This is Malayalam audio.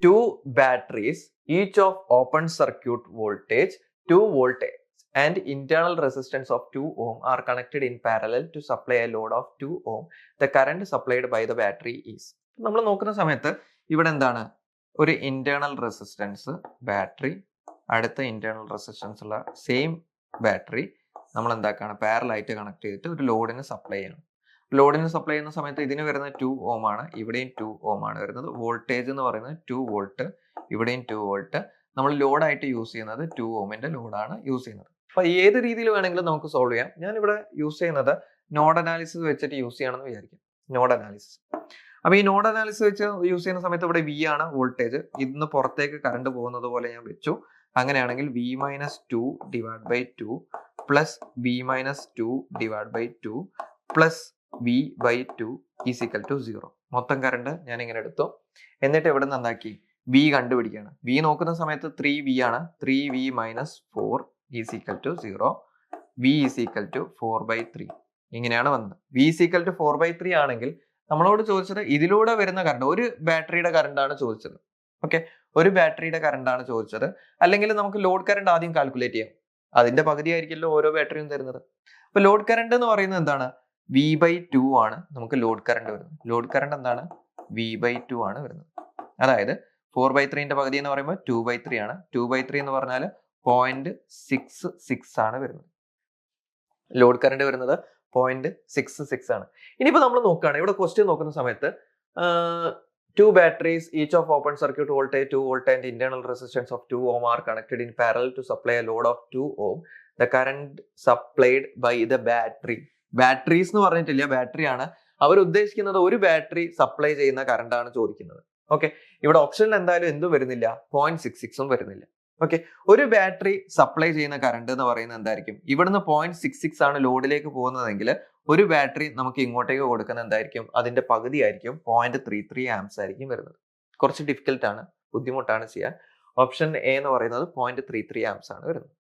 two batteries, each of open circuit voltage 2 volt and internal resistance of 2 ohm are connected in parallel to supply a load of 2 ohm. The current supplied by the battery is. നമ്മൾ നോക്കുന്ന സമയത്ത് ഇവിടെ എന്താണ് ഒരു ഇന്റേണൽ റെസിസ്റ്റൻസ് ബാറ്ററി, അടുത്ത ഇന്റേണൽ റെസിസ്റ്റൻസ് ഉള്ള സെയിം ബാറ്ററി നമ്മൾ എന്താക്കാണ് പാരലായിട്ട് കണക്ട് ചെയ്തിട്ട് ഒരു ലോഡിന് സപ്ലൈ ചെയ്യണം. ലോഡിന് സപ്ലൈ ചെയ്യുന്ന സമയത്ത് ഇതിന് വരുന്നത് 2 ഓം ആണ്, ഇവിടെയും 2 ഓം ആണ് വരുന്നത്. വോൾട്ടേജ് എന്ന് പറയുന്നത് 2 വോൾട്ട്, ഇവിടെയും 2 വോൾട്ട്. നമ്മൾ ലോഡായിട്ട് യൂസ് ചെയ്യുന്നത് 2 ഓമിന്റെ ലോഡാണ് യൂസ് ചെയ്യുന്നത്. അപ്പൊ ഏത് രീതിയിൽ വേണമെങ്കിലും നമുക്ക് സോൾവ് ചെയ്യാം. ഞാൻ ഇവിടെ യൂസ് ചെയ്യുന്നത് നോഡ് അനാലിസിസ് വെച്ചിട്ട് യൂസ് ചെയ്യണമെന്ന് വിചാരിക്കും. Node analysis. അപ്പൊ ഈ നോഡ് അനാലിസിസ് വെച്ച് യൂസ് ചെയ്യുന്ന സമയത്ത് ഇവിടെ വി ആണ് വോൾട്ടേജ്, ഇന്ന് പുറത്തേക്ക് കറണ്ട് പോകുന്നത് പോലെ ഞാൻ വെച്ചു. അങ്ങനെയാണെങ്കിൽ V minus 2 divide by 2 plus V minus 2 divide by 2 plus V by 2 is equal to 0. മൊത്തം കറണ്ട് ഞാൻ ഇങ്ങനെ എടുത്തു. എന്നിട്ട് ഇവിടെ നിന്ന് എന്താക്കി വി കണ്ടുപിടിക്കുകയാണ്. വി നോക്കുന്ന സമയത്ത് 3v ആണ്. 3v minus 4 is equal to 0. V is equal to 4/3. ഇങ്ങനെയാണ് വന്നത്. വി ഈസ് ഈക്വൽ ടു 4/3 ആണെങ്കിൽ നമ്മളോട് ചോദിച്ചത് ഇതിലൂടെ വരുന്ന കറണ്ട്, ഒരു ബാറ്ററിയുടെ കറണ്ട് ആണ് ചോദിച്ചത്. ഓക്കെ, ഒരു ബാറ്ററിയുടെ കറണ്ട് ആണ് ചോദിച്ചത്. അല്ലെങ്കിൽ നമുക്ക് ലോഡ് കറണ്ട് ആദ്യം കാൽക്കുലേറ്റ് ചെയ്യാം. അതിന്റെ പകുതി ആയിരിക്കുമല്ലോ ഓരോ ബാറ്ററിയും തരുന്നത്. അപ്പൊ ലോഡ് കറണ്ട് എന്ന് പറയുന്നത് എന്താണ്? v/2 ആണ് നമുക്ക് ലോഡ് കറണ്ട് വരുന്നത്. ലോഡ് കറണ്ട് എന്താണ്? v/2 ആണ് വരുന്നത്. അതായത് 4/3ന്റെ പകുതി എന്ന് പറയുമ്പോൾ 2/3 ആണ്. 2/3 എന്ന് പറഞ്ഞാൽ 0.66 ആണ് വരുന്നത്. ലോഡ് കറണ്ട് വരുന്നത് 0.66 ആണ്. ഇനിയിപ്പോ നമ്മൾ നോക്കുകയാണ്, ഇവിടെ ക്വസ്റ്റ്യൻ നോക്കുന്ന സമയത്ത് 2 batteries, each of open circuit voltage 2 volt and internal resistance of 2 ohm are connected in parallel to supply a load of 2 ohm. The current supplied by the battery. Batteries എന്ന് പറഞ്ഞിട്ടില്ല, ബാറ്ററി ആണ് അവർ ഉദ്ദേശിക്കുന്നത്. ഒരു ബാറ്ററി സപ്ലൈ ചെയ്യുന്ന കറണ്ട് ആണ് ചോദിക്കുന്നത്. ഓക്കെ, ഇവിടെ ഓപ്ഷനിൽ എന്തായാലും എന്തും വരുന്നില്ല, 0.66ഉം വരുന്നില്ല. ഓക്കെ, ഒരു ബാറ്ററി സപ്ലൈ ചെയ്യുന്ന കറണ്ട് എന്ന് പറയുന്നത് എന്തായിരിക്കും? ഇവിടുന്ന് 0.66 ആണ് ലോഡിലേക്ക് പോകുന്നതെങ്കിൽ ഒരു ബാറ്ററി നമുക്ക് ഇങ്ങോട്ടേക്ക് കൊടുക്കുന്ന എന്തായിരിക്കും? അതിന്റെ പകുതി ആയിരിക്കും, 0.33 ആംസ് ആയിരിക്കും വരുന്നത്. കുറച്ച് ഡിഫിക്കൽട്ട് ആണ്, ബുദ്ധിമുട്ടാണ് ചെയ്യാൻ. ഓപ്ഷൻ എ എന്ന് പറയുന്നത് 0.33 ആംസ് ആണ് വരുന്നത്.